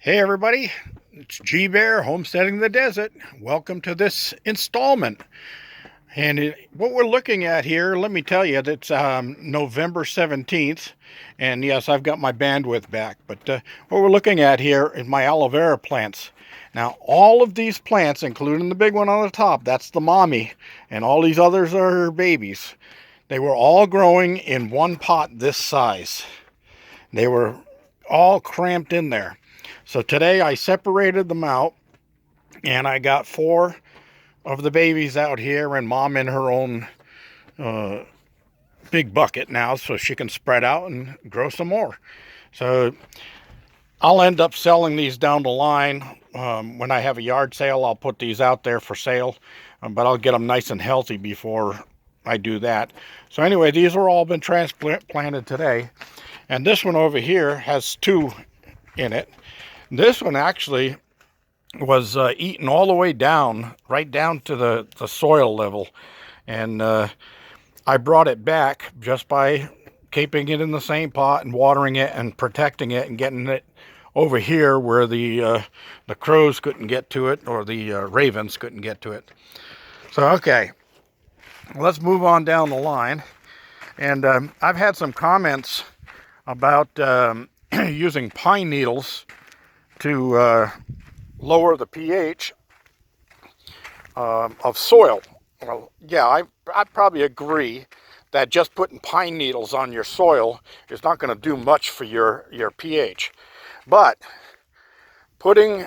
Hey everybody, it's G Bear Homesteading the Desert. Welcome to this installment. What we're looking at here, let me tell you, it's November 17th. And yes, I've got my bandwidth back. But what we're looking at here is my aloe vera plants. Now, all of these plants, including the big one on the top, that's the mommy. And all these others are her babies. They were all growing in one pot this size. They were all cramped in there. So today I separated them out, and I got 4 of the babies out here, and mom in her own big bucket now, so she can spread out and grow some more. So I'll end up selling these down the line. When I have a yard sale, I'll put these out there for sale, but I'll get them nice and healthy before I do that. So anyway, these are all been transplanted today, and this one over here has 2 in it. This one actually was eaten all the way down, right down to the soil level. And I brought it back just by keeping it in the same pot and watering it and protecting it and getting it over here where the crows couldn't get to it, or the ravens couldn't get to it. So, okay, let's move on down the line. And I've had some comments about using pine needles to lower the pH of soil. Well, yeah, I probably agree that just putting pine needles on your soil is not going to do much for your pH. But putting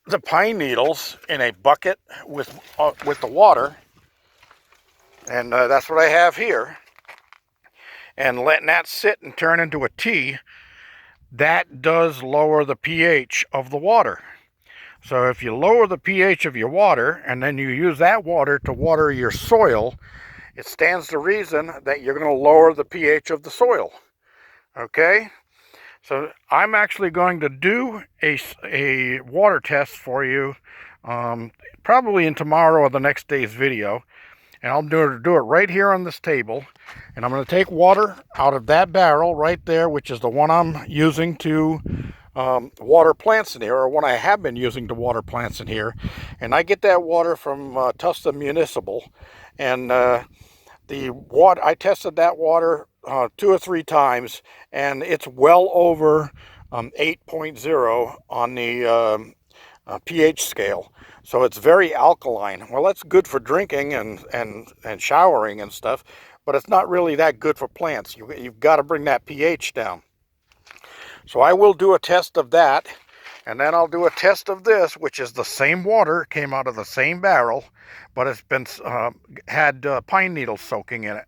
the pine needles in a bucket with the water, and that's what I have here, and letting that sit and turn into a tea, that does lower the pH of the water. So if you lower the pH of your water and then you use that water to water your soil, it stands to reason that you're going to lower the pH of the soil. Okay? So I'm actually going to do a water test for you probably in tomorrow or the next day's video. And I'll do it right here on this table. And I'm going to take water out of that barrel right there, which is the one I'm using to water plants in here, or one I have been using to water plants in here. And I get that water from Tusta Municipal. And I tested that water 2 or 3 times, and it's well over 8.0 on the pH scale. So it's very alkaline. Well, that's good for drinking and showering and stuff, but it's not really that good for plants. You've got to bring that pH down. So I will do a test of that, and then I'll do a test of this, which is the same water, came out of the same barrel, but it's been had pine needles soaking in it,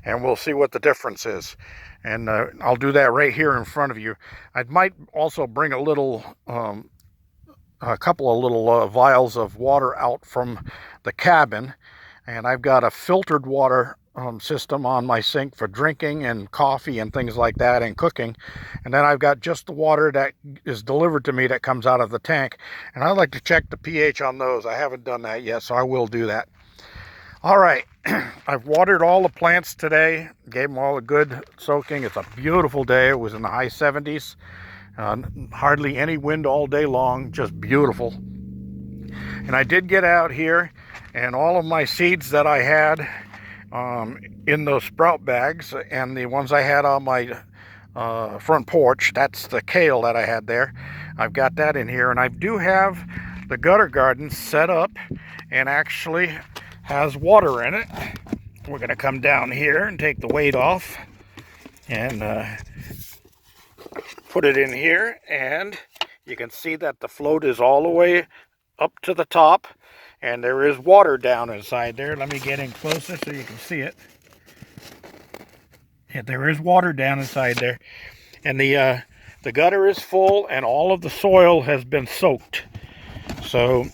and we'll see what the difference is. And I'll do that right here in front of you. I might also bring a couple of little vials of water out from the cabin, and I've got a filtered water system on my sink for drinking and coffee and things like that, and cooking. And then I've got just the water that is delivered to me that comes out of the tank, and I'd like to check the pH on those. I haven't done that yet, so I will do that. All right, I've watered all the plants today, gave them all a good soaking. It's a beautiful day. It was in the high 70s. Hardly any wind all day long, just beautiful. And I did get out here, and all of my seeds that I had in those sprout bags, and the ones I had on my front porch, that's the kale that I had there, I've got that in here. And I do have the gutter garden set up and actually has water in it. We're going to come down here and take the weight off and put it in here, and you can see that the float is all the way up to the top, and there is water down inside there. Let me get in closer so you can see it. Yeah, there is water down inside there, and the gutter is full, and all of the soil has been soaked. So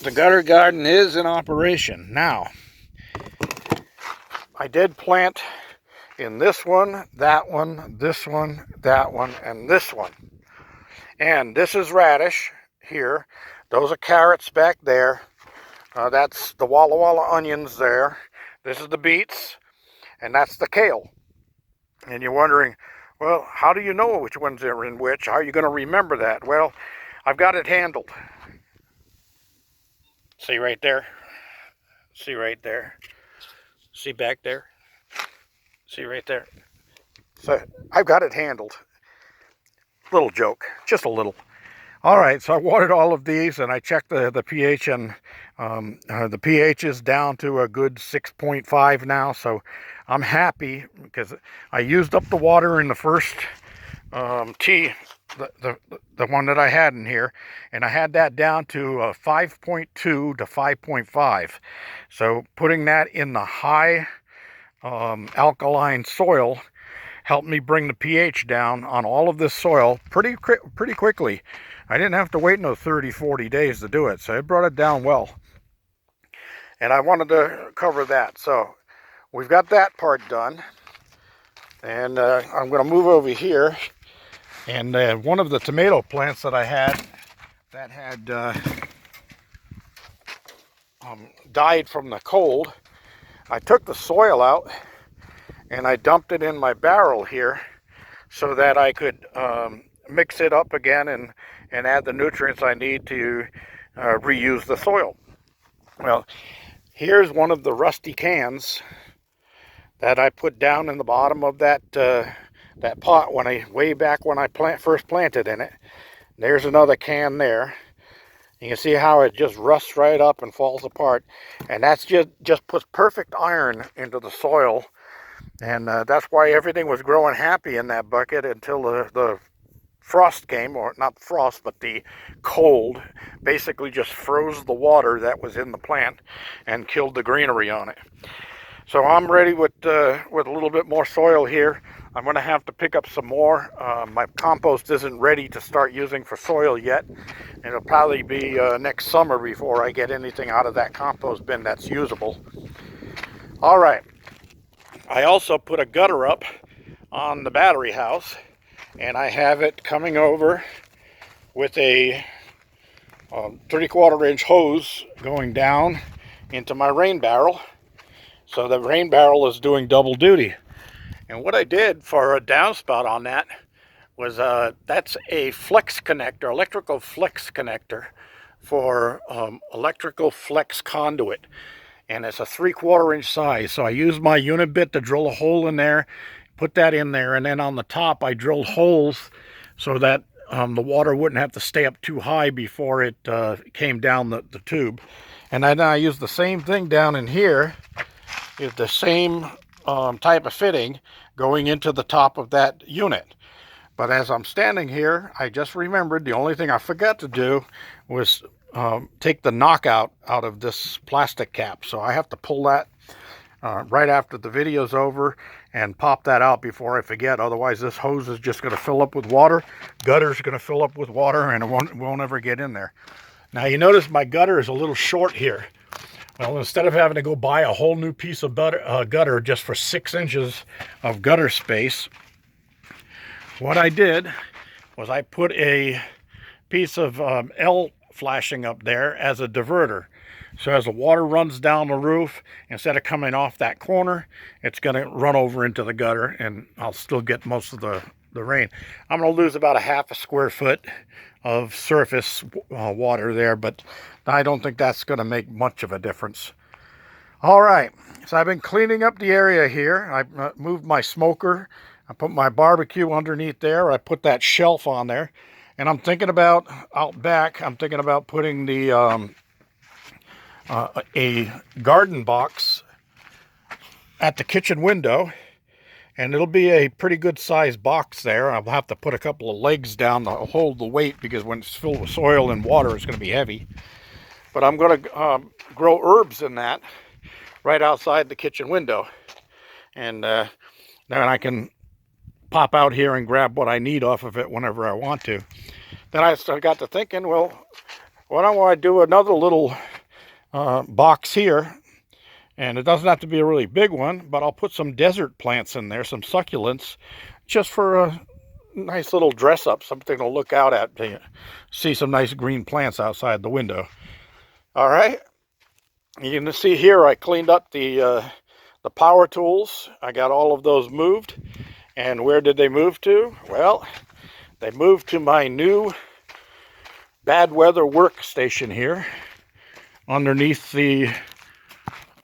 the gutter garden is in operation. Now, I did plant in this one, that one, this one, that one, and this one. And this is radish here. Those are carrots back there. That's the Walla Walla onions there. This is the beets, and that's the kale. And you're wondering, Well, how do you know which ones are in which? How are you going to remember that? Well, I've got it handled. See right there? See right there? See back there? See right there? So I've got it handled. Little joke, just a little. All right, so I watered all of these and I checked the pH, and the pH is down to a good 6.5 now. So I'm happy because I used up the water in the first tea, the one that I had in here, and I had that down to 5.2 to 5.5. So putting that in the high alkaline soil helped me bring the pH down on all of this soil pretty quickly. I didn't have to wait no 30-40 days to do it, so it brought it down well. And I wanted to cover that. So we've got that part done. And I'm going to move over here. And one of the tomato plants that I had that had died from the cold, I took the soil out and I dumped it in my barrel here so that I could mix it up again and add the nutrients I need to reuse the soil. Well, here's one of the rusty cans that I put down in the bottom of that pot way back when I first planted in it. There's another can there. You can see how it just rusts right up and falls apart, and that's just puts perfect iron into the soil, and that's why everything was growing happy in that bucket until the frost came, or not frost, but the cold basically just froze the water that was in the plant and killed the greenery on it. So I'm ready with a little bit more soil here. I'm going to have to pick up some more. My compost isn't ready to start using for soil yet. It'll probably be next summer before I get anything out of that compost bin that's usable. All right. I also put a gutter up on the battery house, and I have it coming over with a 3/4 inch hose going down into my rain barrel. So the rain barrel is doing double duty. And what I did for a downspout on that was that's a flex connector, electrical flex connector for electrical flex conduit. And it's a 3/4 inch size. So I used my unit bit to drill a hole in there, put that in there, and then on the top I drilled holes so that the water wouldn't have to stay up too high before it came down the tube. And then I used the same thing down in here. Is the same type of fitting going into the top of that unit. But as I'm standing here, I just remembered the only thing I forgot to do was take the knockout out of this plastic cap. So I have to pull that right after the video's over and pop that out before I forget. Otherwise this hose is just going to fill up with water. Gutter's going to fill up with water, and it won't ever get in there. Now you notice my gutter is a little short here. Well, instead of having to go buy a whole new piece of gutter just for 6 inches of gutter space, what I did was I put a piece of L flashing up there as a diverter. So as the water runs down the roof, instead of coming off that corner, it's going to run over into the gutter, and I'll still get most of the rain. I'm going to lose about a 1/2 square foot of surface water there, but I don't think that's going to make much of a difference. All right, so I've been cleaning up the area here. I moved my smoker. I put my barbecue underneath there. I put that shelf on there, and I'm thinking about out back. I'm thinking about putting the a garden box at the kitchen window. And it'll be a pretty good sized box there. I'll have to put a couple of legs down to hold the weight, because when it's filled with soil and water, it's going to be heavy. But I'm going to grow herbs in that right outside the kitchen window. And then I can pop out here and grab what I need off of it whenever I want to. Then I got to thinking, well, why don't I do another little box here? And it doesn't have to be a really big one, but I'll put some desert plants in there, some succulents, just for a nice little dress up, something to look out at, to see some nice green plants outside the window. All right. You can see here I cleaned up the power tools. I got all of those moved, And where did they move to? Well, they moved to my new bad weather workstation here underneath the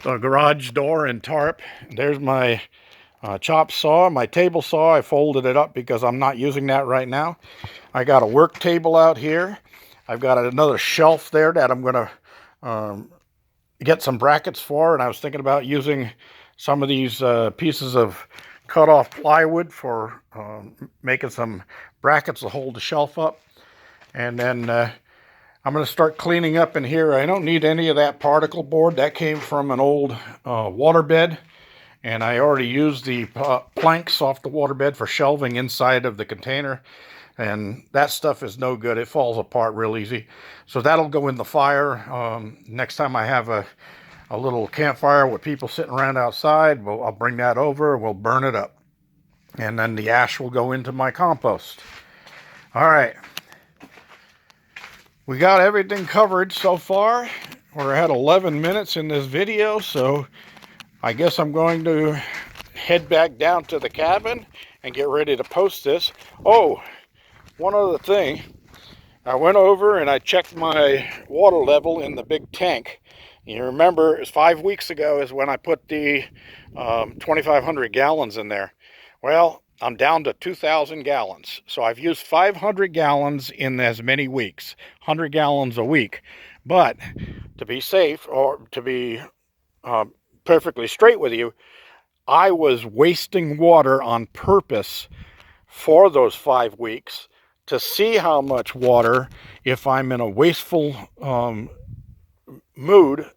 garage door and tarp. There's my chop saw, my table saw. I folded it up because I'm not using that right now. I got a work table out here. I've got another shelf there that I'm going to get some brackets for, and I was thinking about using some of these pieces of cut off plywood for making some brackets to hold the shelf up. And then I'm going to start cleaning up in here. I don't need any of that particle board. That came from an old waterbed, and I already used the planks off the waterbed for shelving inside of the container, and that stuff is no good. It falls apart real easy. So that'll go in the fire. Next time I have a little campfire with people sitting around outside, I'll bring that over and we'll burn it up. And then the ash will go into my compost. All right. We got everything covered so far. We're at 11 minutes in this video, so I guess I'm going to head back down to the cabin and get ready to post this. Oh, one other thing. I went over and I checked my water level in the big tank. You remember, it was 5 weeks ago is when I put the 2,500 gallons in there. Well, I'm down to 2,000 gallons. So I've used 500 gallons in as many weeks, 100 gallons a week. But to be safe, or to be perfectly straight with you, I was wasting water on purpose for those 5 weeks to see how much water, if I'm in a wasteful mood,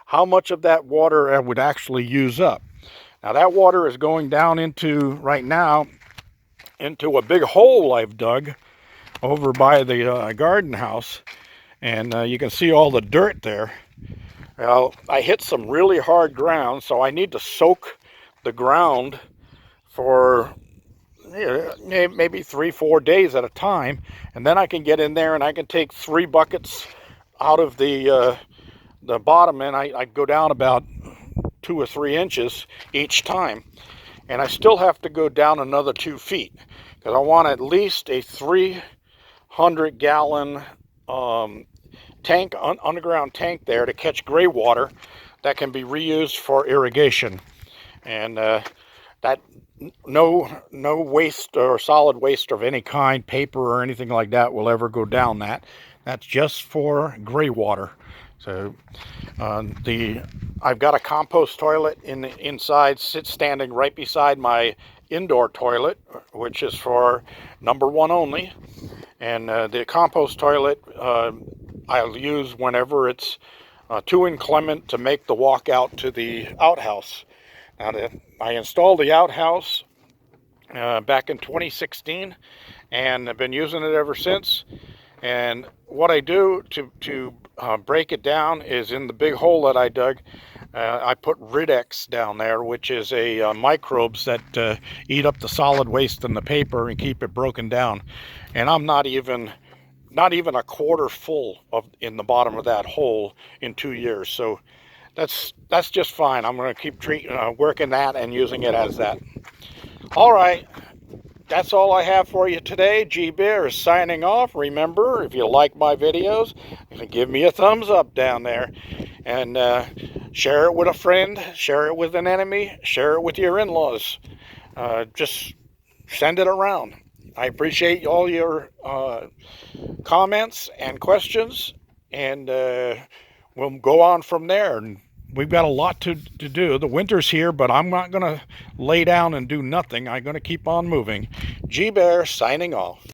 how much of that water I would actually use up. Now that water is going down into, right now, into a big hole I've dug over by the garden house, and you can see all the dirt there. Well, I hit some really hard ground, so I need to soak the ground for maybe 3-4 days at a time, and then I can get in there and I can take 3 buckets out of the bottom, and I go down about 2 or 3 inches each time, and I still have to go down another 2 feet because I want at least a 300 gallon tank, underground tank there to catch gray water that can be reused for irrigation. And that no waste or solid waste of any kind, paper or anything like that, will ever go down that. That's just for gray water. So I've got a compost toilet inside, standing right beside my indoor toilet, which is for number 1 only. And the compost toilet I'll use whenever it's too inclement to make the walk out to the outhouse. Now, I installed the outhouse back in 2016, and I've been using it ever since. And what I do to break it down is, in the big hole that I dug, I put Ridex down there, which is a microbes that eat up the solid waste and the paper and keep it broken down. And I'm not even a quarter full in the bottom of that hole in 2 years. So that's just fine. I'm going to keep working that and using it as that. All right. That's all I have for you today. G-Bear is signing off. Remember, if you like my videos, give me a thumbs up down there. And share it with a friend, share it with an enemy, share it with your in-laws. Just send it around. I appreciate all your comments and questions, and we'll go on from there. And we've got a lot to do. The winter's here, but I'm not going to lay down and do nothing. I'm going to keep on moving. G-Bear signing off.